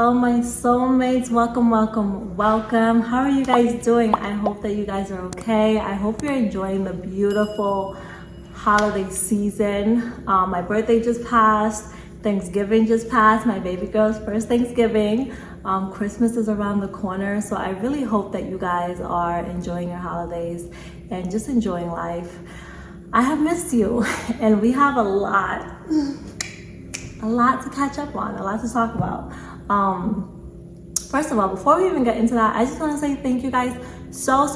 Hello, my soulmates. Welcome, welcome, welcome. How are you guys doing? I hope that you guys are okay. I hope you're enjoying the beautiful holiday season. My birthday just passed. Thanksgiving just passed. My baby girl's first Thanksgiving. Christmas is around the corner. So I really hope that you guys are enjoying your holidays and just enjoying life. I have missed you and we have a lot to catch up on, a lot to talk about. First of all, before we even get into that, I just want to say thank you guys so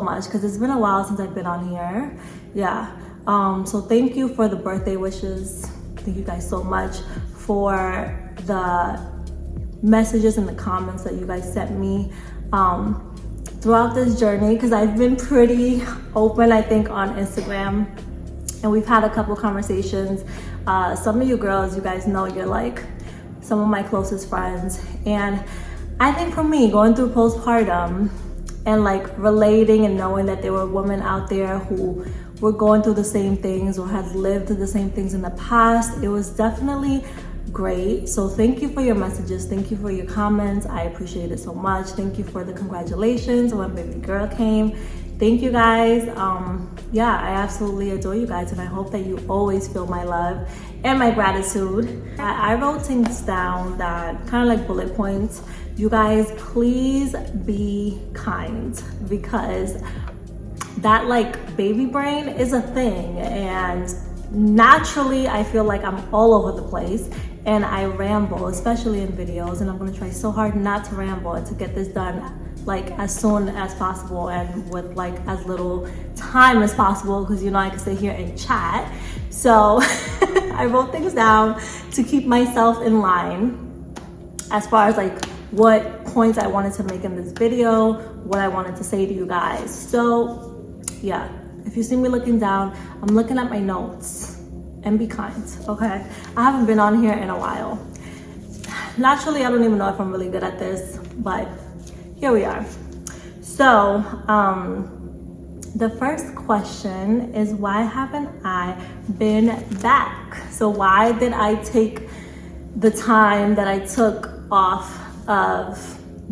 much, because it's been a while since I've been on here. Yeah. So thank you for the birthday wishes. Thank you guys so much for the messages and the comments that you guys sent me throughout this journey, because I've been pretty open, I think, on Instagram, and we've had a couple conversations. Some of you girls, you guys know you're like some of my closest friends, and I think for me, going through postpartum and like relating and knowing that there were women out there who were going through the same things or had lived the same things in the past, it was definitely great. So thank you for your messages, thank you for your comments. I appreciate it so much. Thank you for the congratulations when baby girl came. Thank you guys. Yeah, I absolutely adore you guys, and I hope that you always feel my love and my gratitude. I wrote things down that kind of like bullet points. You guys, please be kind, because that like baby brain is a thing, and naturally I feel like I'm all over the place and I ramble, especially in videos, and I'm gonna try so hard not to ramble and to get this done like as soon as possible and with like as little time as possible, because you know I can sit here and chat. So I wrote things down to keep myself in line as far as like what points I wanted to make in this video, what I wanted to say to you guys. So yeah, if you see me looking down, I'm looking at my notes. And be kind, okay? I haven't been on here in a while. Naturally, I don't even know if I'm really good at this, but here we are. So the first question is, why haven't I been back? So why did I take the time that I took off of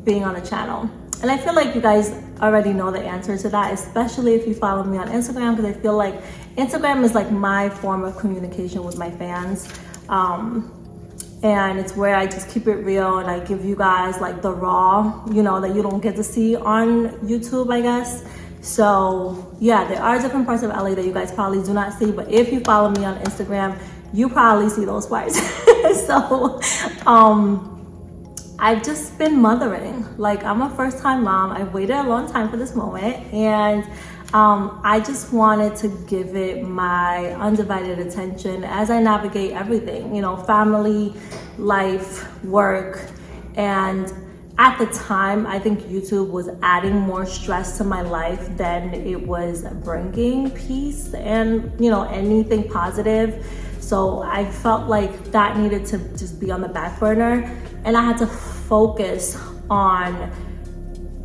being on the channel? And I feel like you guys already know the answer to that, especially if you follow me on Instagram, because I feel like Instagram is like my form of communication with my fans. And it's where I just keep it real and I give you guys like the raw, you know, that you don't get to see on YouTube, I guess. So yeah, there are different parts of LA that you guys probably do not see, but if you follow me on Instagram, you probably see those parts. So I've just been mothering. Like, I'm a first-time mom. I've waited a long time for this moment, and I just wanted to give it my undivided attention as I navigate everything, you know, family, life, work. And at the time, I think YouTube was adding more stress to my life than it was bringing peace and, you know, anything positive. So I felt like that needed to just be on the back burner, and I had to focus on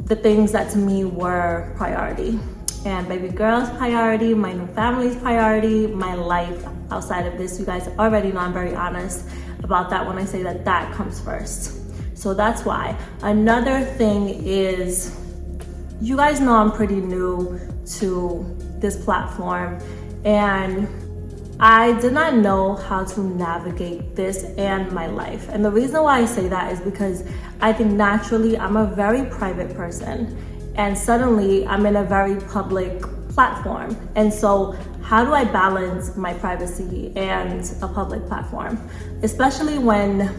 the things that to me were priority. And baby girl's priority, my new family's priority, my life outside of this. You guys already know I'm very honest about that when I say that that comes first. So that's why. Another thing is, you guys know I'm pretty new to this platform, and I did not know how to navigate this and my life. And the reason why I say that is because I think naturally I'm a very private person, and suddenly I'm in a very public platform. And so how do I balance my privacy and a public platform? Especially when,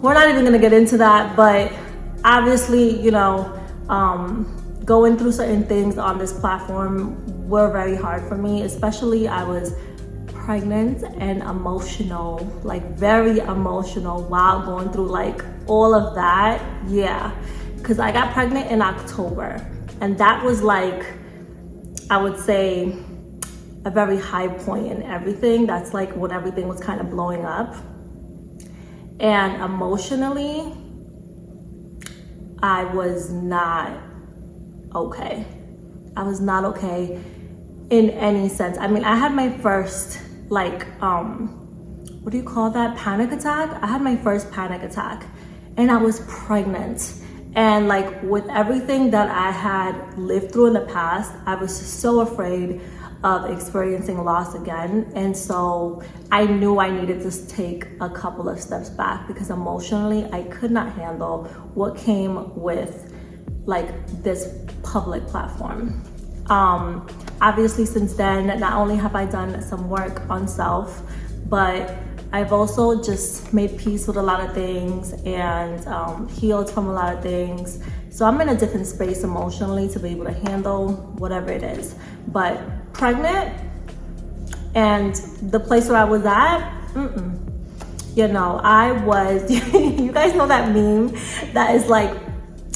we're not even gonna get into that, but obviously, you know, going through certain things on this platform were very hard for me. Especially I was pregnant and emotional, like very emotional while going through like all of that. Yeah, because I got pregnant in October, and that was like, I would say, a very high point in everything. That's like when everything was kind of blowing up. And emotionally, I was not okay. I was not okay in any sense. I mean, I had my first like what do you call that, panic attack. I had my first panic attack and I was pregnant. And like with everything that I had lived through in the past, I was just so afraid of experiencing loss again. And so I knew I needed to take a couple of steps back because emotionally I could not handle what came with like this public platform. Obviously since then, not only have I done some work on self, but I've also just made peace with a lot of things and healed from a lot of things. So I'm in a different space emotionally to be able to handle whatever it is. But pregnant and the place where I was at, you know, I was, you guys know that meme that is like,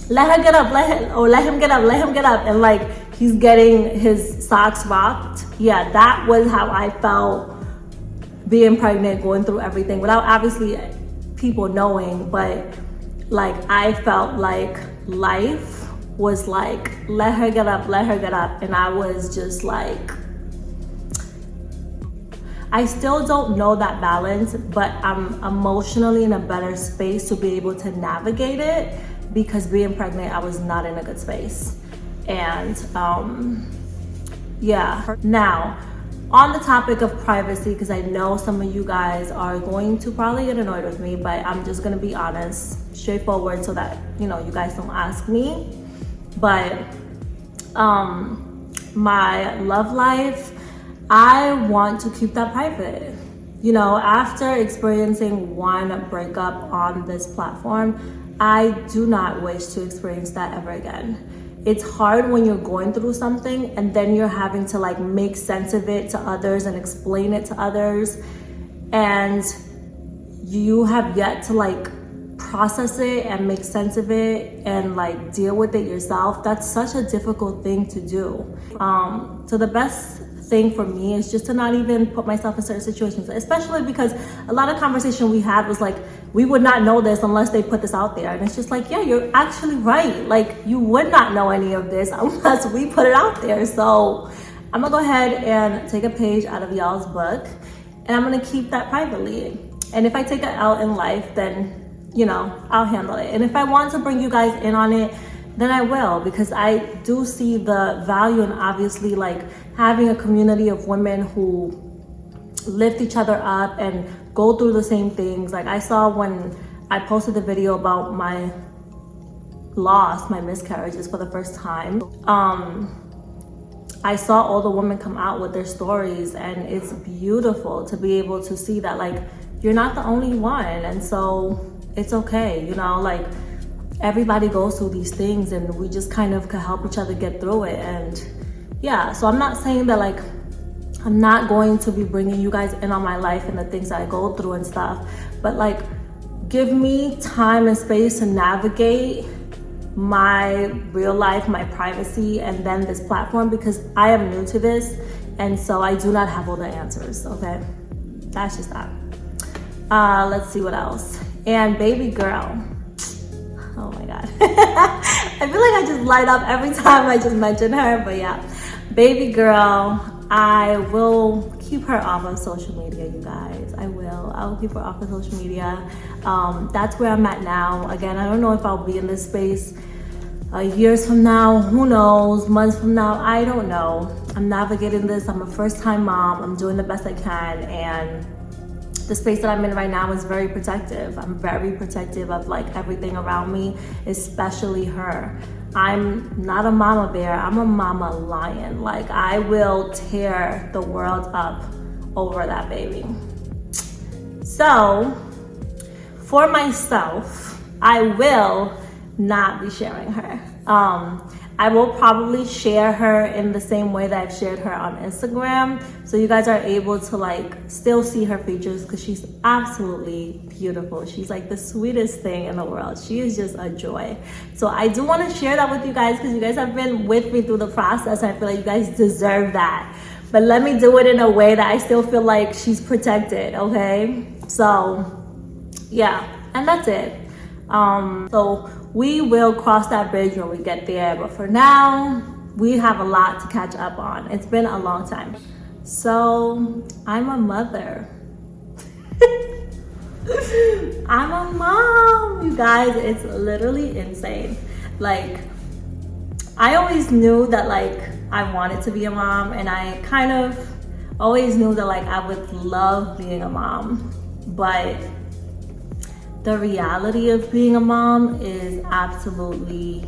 let her get up, let him get up, let him get up. And like, he's getting his socks rocked. Yeah, that was how I felt being pregnant, going through everything without obviously people knowing, but like I felt like life was like, let her get up, let her get up. And I was just like, I still don't know that balance, but I'm emotionally in a better space to be able to navigate it because being pregnant, I was not in a good space. And yeah, now, on the topic of privacy, because I know some of you guys are going to probably get annoyed with me, but I'm just gonna be honest, straightforward, so that you know you guys don't ask me. But my love life, I want to keep that private. You know, after experiencing one breakup on this platform, I do not wish to experience that ever again. It's hard when you're going through something and then you're having to like make sense of it to others and explain it to others, and you have yet to like process it and make sense of it and like deal with it yourself. That's such a difficult thing to do. So the best thing for me is just to not even put myself in certain situations, especially because a lot of conversation we had was like, we would not know this unless they put this out there. And it's just like, yeah, you're actually right. Like you would not know any of this unless we put it out there. So I'm gonna go ahead and take a page out of y'all's book and I'm gonna keep that privately. And if I take an L in life, then, you know, I'll handle it. And if I want to bring you guys in on it, then I will, because I do see the value in obviously like having a community of women who lift each other up and go through the same things. Like I saw when I posted the video about my loss, my miscarriages for the first time, I saw all the women come out with their stories, and it's beautiful to be able to see that like you're not the only one, and so it's okay, you know, like everybody goes through these things and we just kind of can help each other get through it. And yeah, so I'm not saying that like I'm not going to be bringing you guys in on my life and the things that I go through and stuff, but like give me time and space to navigate my real life, my privacy, and then this platform, because I am new to this and so I do not have all the answers. Okay, that's just that. Let's see what else. And baby girl, oh my god. I feel like I just light up every time I just mention her, but yeah, baby girl, I will keep her off of social media, you guys. I will keep her off of social media. That's where I'm at now. Again, I don't know if I'll be in this space years from now, who knows, months from now, I don't know. I'm navigating this. I'm a first-time mom. I'm doing the best I can, and the space that I'm in right now is very protective. I'm very protective of like everything around me, especially her. I'm not a mama bear, I'm a mama lion. Like I will tear the world up over that baby. So for myself, I will not be sharing her. I will probably share her in the same way that I've shared her on Instagram, so you guys are able to like still see her features, because she's absolutely beautiful. She's like the sweetest thing in the world. She is just a joy. So I do want to share that with you guys, because you guys have been with me through the process and I feel like you guys deserve that. But let me do it in a way that I still feel like she's protected, okay? So yeah, and that's it. So we will cross that bridge when we get there, but for now we have a lot to catch up on. It's been a long time. So I'm a mother. I'm a mom, you guys. It's literally insane. Like, I always knew that like I wanted to be a mom, and I kind of always knew that like I would love being a mom, but the reality of being a mom is absolutely,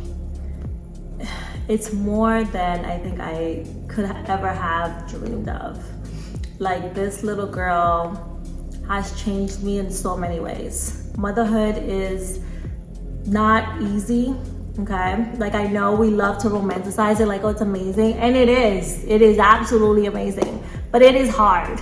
it's more than I think I could ever have dreamed of. Like, this little girl has changed me in so many ways. Motherhood is not easy, okay? Like, I know we love to romanticize it like, oh, it's amazing, and it is absolutely amazing, but it is hard.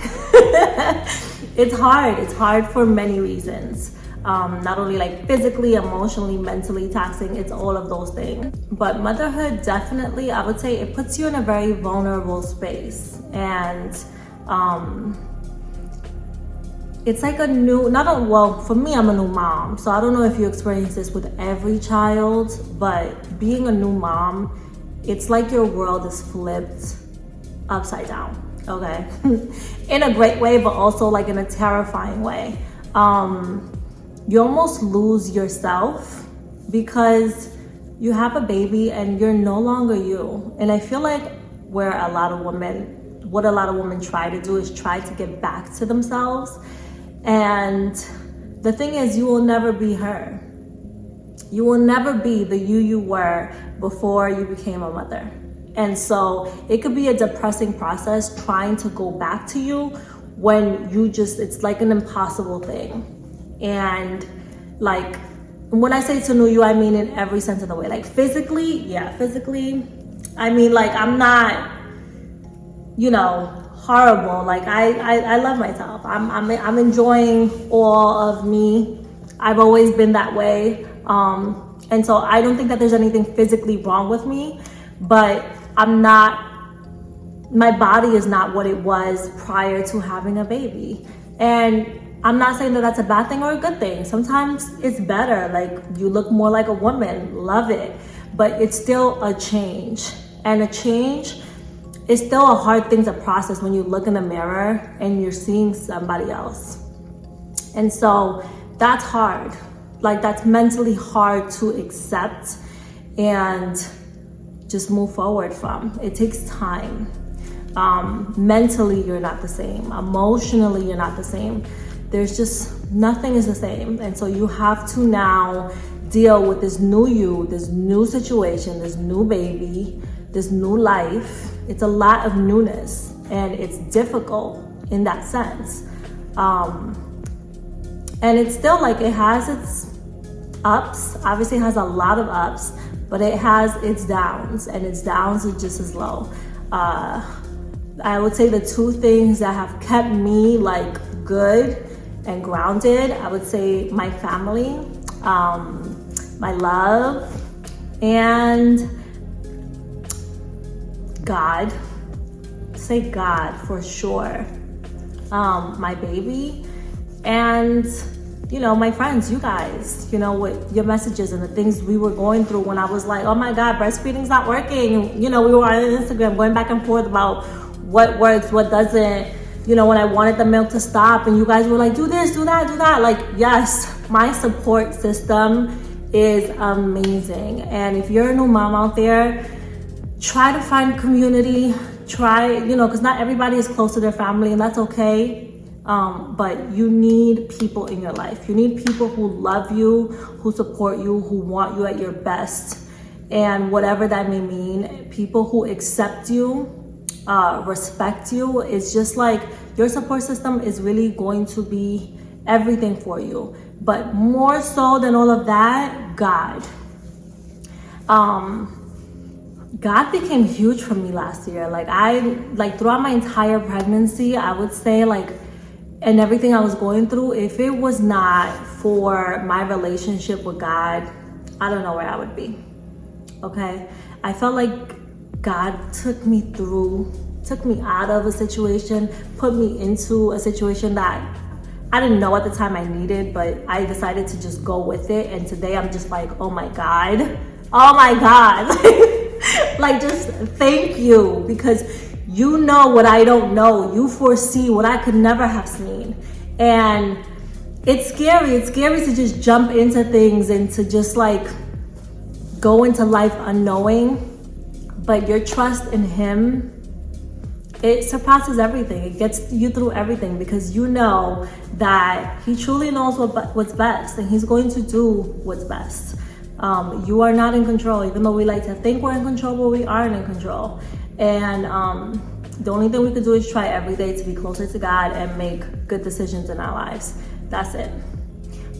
It's hard for many reasons. Not only like physically, emotionally, mentally taxing, it's all of those things. But motherhood definitely, I would say, it puts you in a very vulnerable space. And it's like a new, well, for me, I'm a new mom. So I don't know if you experience this with every child, but being a new mom, it's like your world is flipped upside down, okay? In a great way, but also like in a terrifying way. You almost lose yourself because you have a baby and you're no longer you. And I feel like what a lot of women try to do is try to get back to themselves. And the thing is, you will never be her. You will never be the you were before you became a mother. And so it could be a depressing process trying to go back to you when it's like an impossible thing. And like, when I say to know you, I mean in every sense of the way. Like physically, I mean, like, I'm not, horrible. Like, I love myself. I'm enjoying all of me. I've always been that way. And so I don't think that there's anything physically wrong with me, but my body is not what it was prior to having a baby. And I'm not saying that that's a bad thing or a good thing. Sometimes it's better. Like, you look more like a woman, love it. But it's still a change. And a change is still a hard thing to process when you look in the mirror and you're seeing somebody else. And so that's hard. Like, that's mentally hard to accept and just move forward from. It takes time. Mentally, you're not the same. Emotionally, you're not the same. There's just, nothing is the same. And so you have to now deal with this new you, this new situation, this new baby, this new life. It's a lot of newness, and it's difficult in that sense. And it's still like, it has its ups. Obviously it has a lot of ups, but it has its downs, and its downs are just as low. I would say the two things that have kept me like good and grounded, I would say my family, my love, and God. Say God for sure. My baby, and my friends, you guys, with your messages and the things we were going through when I was like, oh my God, breastfeeding's not working. We were on Instagram going back and forth about what works, what doesn't, when I wanted the milk to stop, and you guys were like, do this, do that, do that. Like, yes, my support system is amazing. And if you're a new mom out there, try to find community, because not everybody is close to their family, and that's okay. But you need people in your life. You need people who love you, who support you, who want you at your best, and whatever that may mean. People who accept you, respect you. It's just like, your support system is really going to be everything for you. But more so than all of that, God. God became huge for me last year. Like, throughout my entire pregnancy, I would say, and everything I was going through, if it was not for my relationship with God, I don't know where I would be. Okay? I felt like God took me out of a situation, put me into a situation that I didn't know at the time I needed, but I decided to just go with it. And today I'm just like, oh my God. Like, just thank you, because you know what I don't know. You foresee what I could never have seen. And it's scary. It's scary to just jump into things and to just like go into life unknowing. But your trust in him, it surpasses everything. It gets you through everything because you know that he truly knows what's best, and he's going to do what's best. You are not in control, even though we like to think we're in control, but we aren't in control. And the only thing we can do is try every day to be closer to God and make good decisions in our lives. That's it.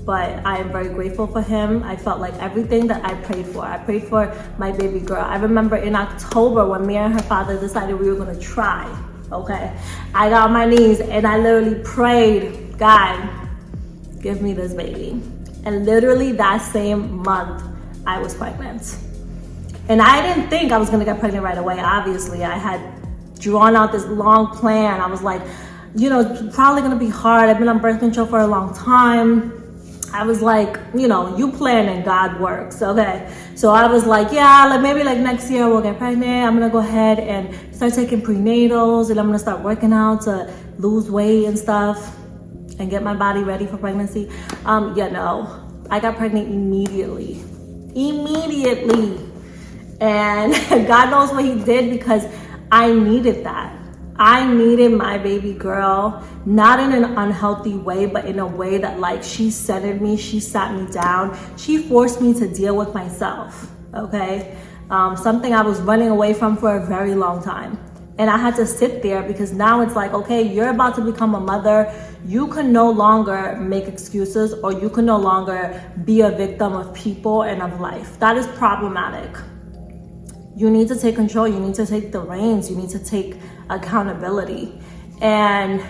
But I am very grateful for him. I felt like everything that I prayed for my baby girl. I remember in October when me and her father decided we were gonna try, okay? I got on my knees and I literally prayed, God, give me this baby. And literally that same month, I was pregnant. And I didn't think I was gonna get pregnant right away, obviously. I had drawn out this long plan. I was like, you know, it's probably gonna be hard. I've been on birth control for a long time. I was like, you know, you plan and God works, okay? So I was like, yeah, like maybe like next year we'll get pregnant. I'm gonna go ahead and start taking prenatals, and I'm gonna start working out to lose weight and stuff and get my body ready for pregnancy. Yeah, no, I got pregnant immediately. And God knows what he did because I needed that. I needed my baby girl, not in an unhealthy way, but in a way that like she centered me, she sat me down, she forced me to deal with myself, okay? Something I was running away from for a very long time. And I had to sit there because now it's like, okay, you're about to become a mother. You can no longer make excuses, or you can no longer be a victim of people and of life. That is problematic. You need to take control. You need to take the reins. You need to take accountability. And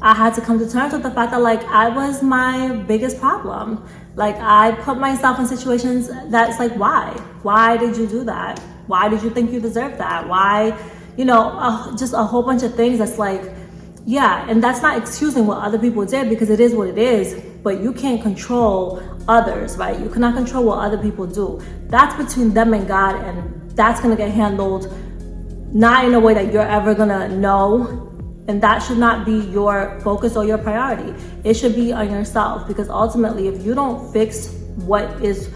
I had to come to terms with the fact that like I was my biggest problem. Like I put myself in situations that's like, why? Why did you do that? Why did you think you deserved that? Why, you know, just a whole bunch of things that's like, yeah, and that's not excusing what other people did because it is what it is, but you can't control others, right? You cannot control what other people do. That's between them and God, and that's gonna get handled not in a way that you're ever gonna know, and that should not be your focus or your priority. It should be on yourself, because ultimately if you don't fix what is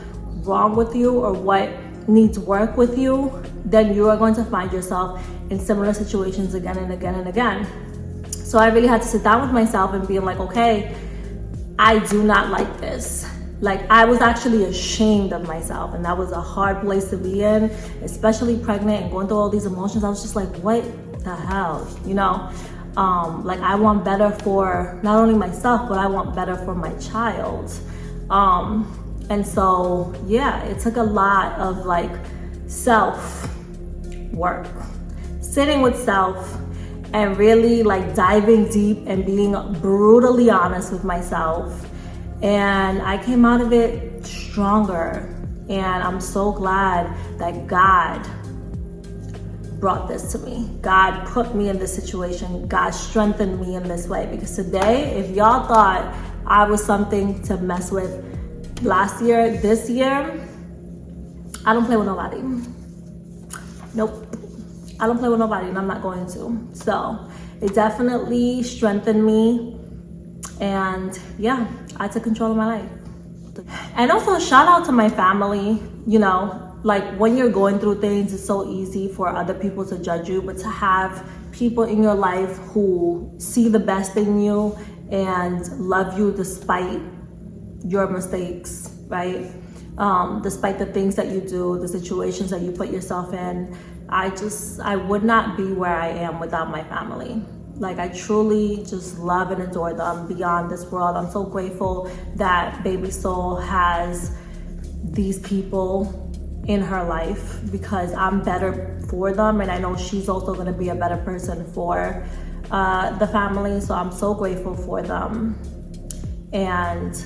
wrong with you or what needs work with you, then you are going to find yourself in similar situations again and again and again. So I really had to sit down with myself and be like, okay, I do not like this. Like I was actually ashamed of myself, and that was a hard place to be in, especially pregnant and going through all these emotions. I was just like, what the hell, you know? Like I want better for not only myself, but I want better for my child. And so, yeah, it took a lot of like self work, sitting with self and really like diving deep and being brutally honest with myself. And I came out of it stronger. And I'm so glad that God brought this to me. God put me in this situation. God strengthened me in this way. Because today, if y'all thought I was something to mess with last year, this year, I don't play with nobody. Nope. I don't play with nobody, and I'm not going to. So it definitely strengthened me. And yeah, I took control of my life. And also shout out to my family. You know, like when you're going through things, it's so easy for other people to judge you, but to have people in your life who see the best in you and love you despite your mistakes, right? Despite the things that you do, the situations that you put yourself in. I would not be where I am without my family. Like I truly just love and adore them beyond this world. I'm so grateful that Baby Soul has these people in her life, because I'm better for them, and I know she's also going to be a better person for the family. So I'm so grateful for them. And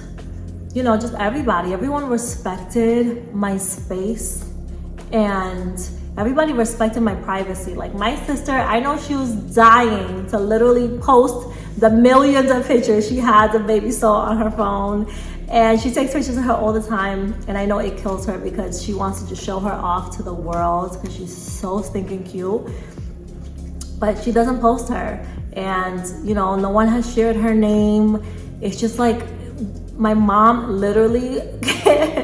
you know, just everyone respected my space, and everybody respected my privacy. Like my sister, I know she was dying to literally post the millions of pictures she has of Baby Soul on her phone. And she takes pictures of her all the time. And I know it kills her because she wants to just show her off to the world because she's so stinking cute. But she doesn't post her. And, you know, no one has shared her name. it's just like, my mom literally,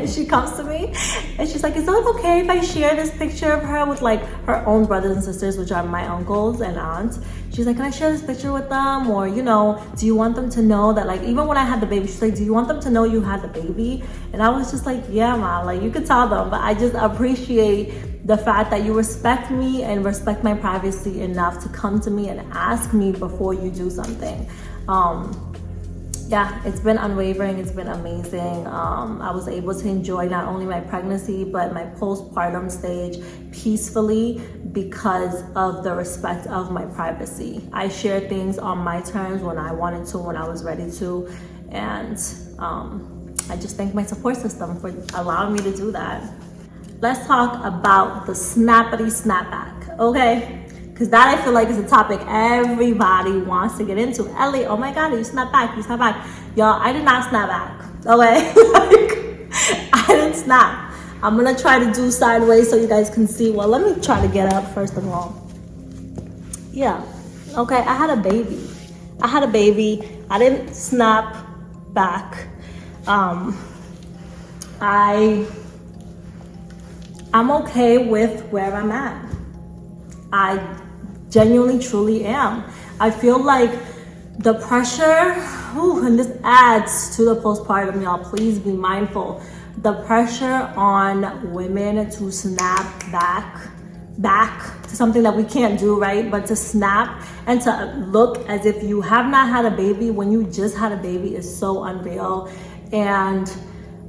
she comes to me and she's like, is it okay if I share this picture of her with like her own brothers and sisters, which are my uncles and aunts? She's like, can I share this picture with them? Or, you know, do you want them to know that, like, even when I had the baby, she's like, do you want them to know you had the baby? And I was just like, yeah, mom, like, you could tell them. But I just appreciate the fact that you respect me and respect my privacy enough to come to me and ask me before you do something. Yeah, it's been unwavering. It's been amazing. I was able to enjoy not only my pregnancy, but my postpartum stage peacefully because of the respect of my privacy. I shared things on my terms when I wanted to, when I was ready to. And I just thank my support system for allowing me to do that. Let's talk about the snappity snapback, okay? Because that I feel like is a topic everybody wants to get into. Ellie, oh my God, you snap back, you snap back. Y'all, I did not snap back, okay? Like, I didn't snap. I'm gonna try to do sideways so you guys can see. Well, let me try to get up first of all. Yeah, okay, I had a baby. I didn't snap back. I'm okay with where I'm at. I genuinely, truly am. I feel like the pressure, and this adds to the postpartum, y'all, please be mindful. The pressure on women to snap back to something that we can't do, right? But to snap and to look as if you have not had a baby when you just had a baby is so unreal. And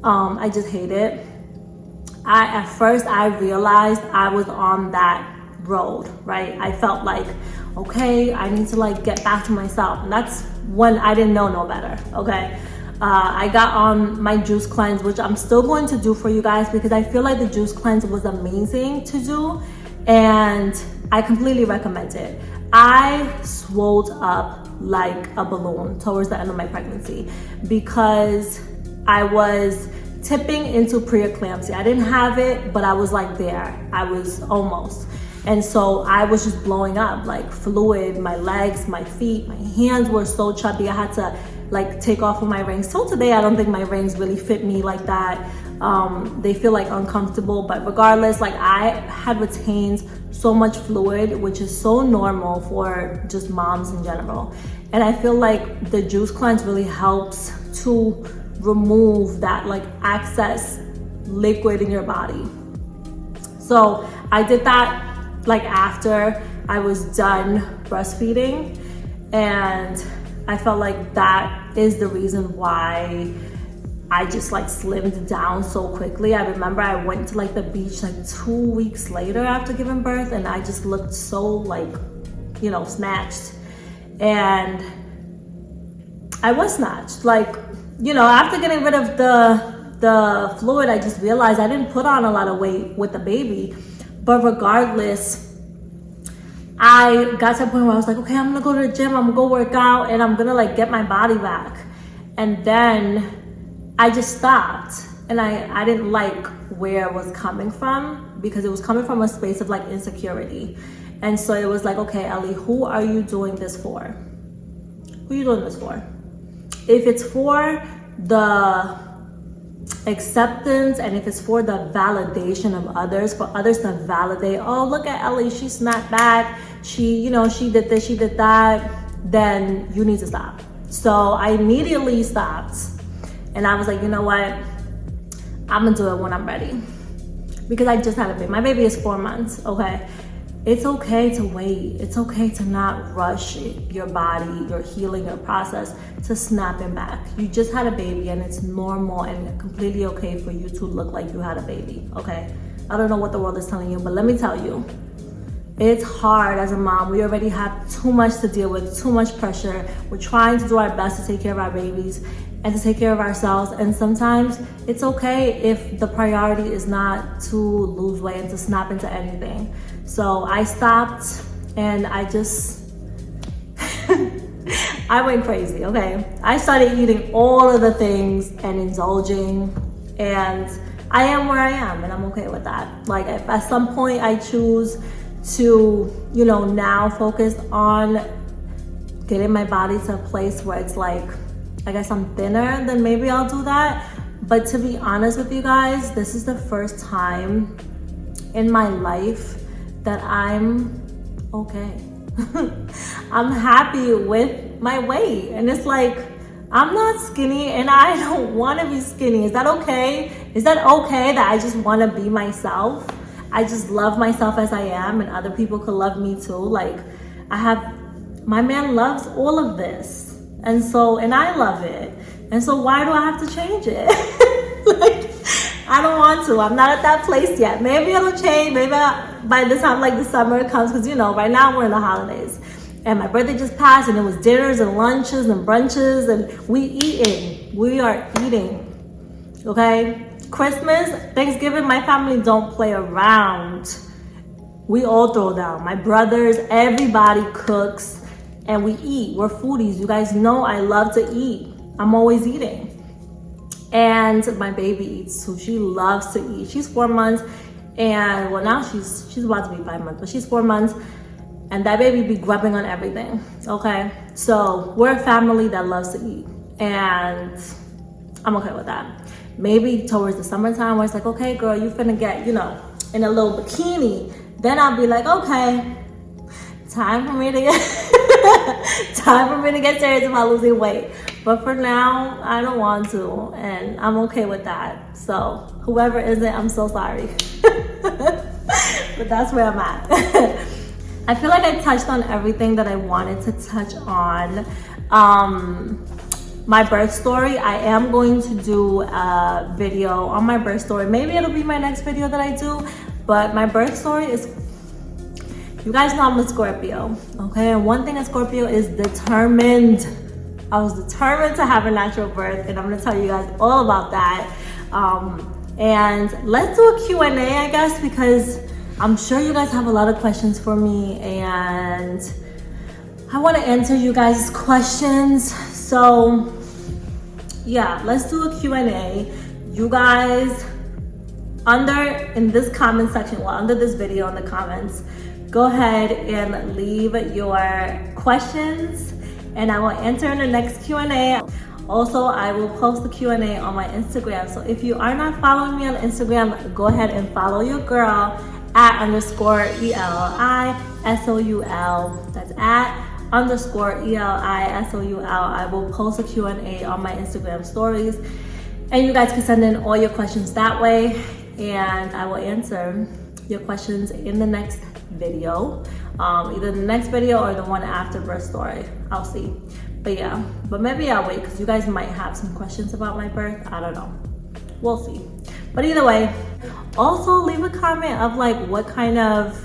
I just hate it. At first I realized I was on that road, right? I felt like, okay, I need to like get back to myself. And that's when I didn't know no better, okay? I got on my juice cleanse, which I'm still going to do for you guys because I feel like the juice cleanse was amazing to do. And I completely recommend it. I swelled up like a balloon towards the end of my pregnancy because I was tipping into preeclampsia. I didn't have it, but I was like there. I was almost. And so I was just blowing up, like fluid, my legs, my feet, my hands were so chubby. I had to like take off of my rings. Till today, I don't think my rings really fit me like that. They feel like uncomfortable, but regardless, like I had retained so much fluid, which is so normal for just moms in general. And I feel like the juice cleanse really helps to remove that like excess liquid in your body. So I did that like after I was done breastfeeding, and I felt like that is the reason why I just like slimmed down so quickly. I remember I went to like the beach like 2 weeks later after giving birth, and I just looked so like, you know, snatched. And I was snatched, like, you know, after getting rid of the fluid, I just realized I didn't put on a lot of weight with the baby. But regardless, I got to a point where I was like, okay, I'm gonna go to the gym, I'm gonna go work out, and I'm gonna like get my body back. And then I just stopped, and I didn't like where it was coming from because it was coming from a space of like insecurity. And so it was like, okay, Ellie, who are you doing this for? Who are you doing this for? If it's for the acceptance and if it's for the validation of others, for others to validate, oh, look at Ellie, she snapped back, she, you know, she did this, she did that, then you need to stop. So I immediately stopped, and I was like, you know what, I'm gonna do it when I'm ready, because I just had a baby. My baby is 4 months, okay? It's okay to wait. It's okay to not rush your body, your healing, your process to snapping back. You just had a baby, and it's normal and completely okay for you to look like you had a baby, okay? I don't know what the world is telling you, but let me tell you, it's hard as a mom. We already have too much to deal with, too much pressure. We're trying to do our best to take care of our babies and to take care of ourselves. And sometimes it's okay if the priority is not to lose weight and to snap into anything. So I stopped, and I just, I went crazy, okay? I started eating all of the things and indulging, and I am where I am, and I'm okay with that. Like, if at some point I choose to, you know, now focus on getting my body to a place where it's like I guess I'm thinner, then maybe I'll do that. But to be honest with you guys, this is the first time in my life that I'm okay. I'm happy with my weight. And it's like, I'm not skinny and I don't want to be skinny. Is that okay? Is that okay that I just want to be myself? I just love myself as I am, and other people could love me too. Like, my man loves all of this. And I love it. And so why do I have to change it? Like, I don't want to. I'm not at that place yet. Maybe it'll change. Maybe by the time like the summer comes, because right now we're in the holidays. And my birthday just passed, and it was dinners and lunches and brunches, and we are eating, okay? Christmas, Thanksgiving, my family don't play around. We all throw down. My brothers, everybody cooks, and we eat. We're foodies. You guys know I love to eat. I'm always eating. And my baby eats too. She loves to eat. She's 4 months, and well, now she's about to be 5 months, but she's 4 months. And that baby be grubbing on everything, okay? So we're a family that loves to eat, and I'm okay with that. Maybe towards the summertime where it's like, okay, girl, you finna get, in a little bikini. Then I'll be like, okay, time for me to get serious about losing weight. But for now, I don't want to, and I'm okay with that. So whoever isn't, I'm so sorry. But that's where I'm at. I feel like I touched on everything that I wanted to touch on. My birth story, I am going to do a video on my birth story. Maybe it'll be my next video that I do, but my birth story is, you guys know I'm a Scorpio, okay? And one thing a Scorpio is determined. I was determined to have a natural birth, and I'm gonna tell you guys all about that. And let's do a Q&A, I guess, because I'm sure you guys have a lot of questions for me, and I want to answer you guys' questions. So yeah, let's do a Q&A. You guys, in this comment section, under this video in the comments, go ahead and leave your questions, and I will answer in the next Q&A. Also, I will post the Q&A on my Instagram. So if you are not following me on Instagram, go ahead and follow your girl @_ELISOUL. That's @_ELISOUL. I will post a Q&A on my Instagram stories, and you guys can send in all your questions that way, and I will answer your questions in the next video, either the next video or the one after birth story. I'll see. But yeah, but maybe I'll wait, because you guys might have some questions about my birth. I don't know. We'll see. But either way, also leave a comment of like what kind of,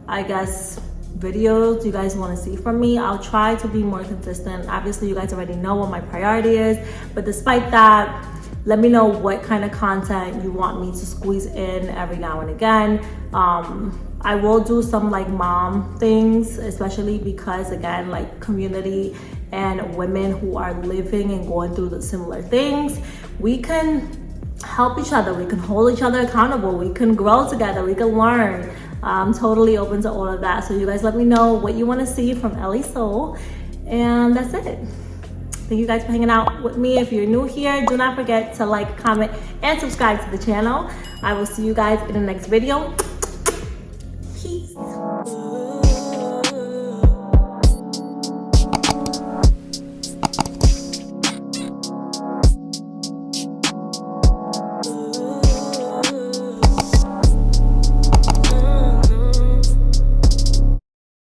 I guess, videos you guys want to see from me. I'll try to be more consistent. Obviously, you guys already know what my priority is, but despite that, let me know what kind of content you want me to squeeze in every now and again. I will do some like mom things, especially because, again, like community and women who are living and going through the similar things, we can help each other, we can hold each other accountable, we can grow together, we can learn. I'm totally open to all of that. So you guys let me know what you want to see from Elli Soul, and that's it. Thank you guys for hanging out with me. If you're new here, do not forget to like, comment, and subscribe to the channel. I will see you guys in the next video. Peace.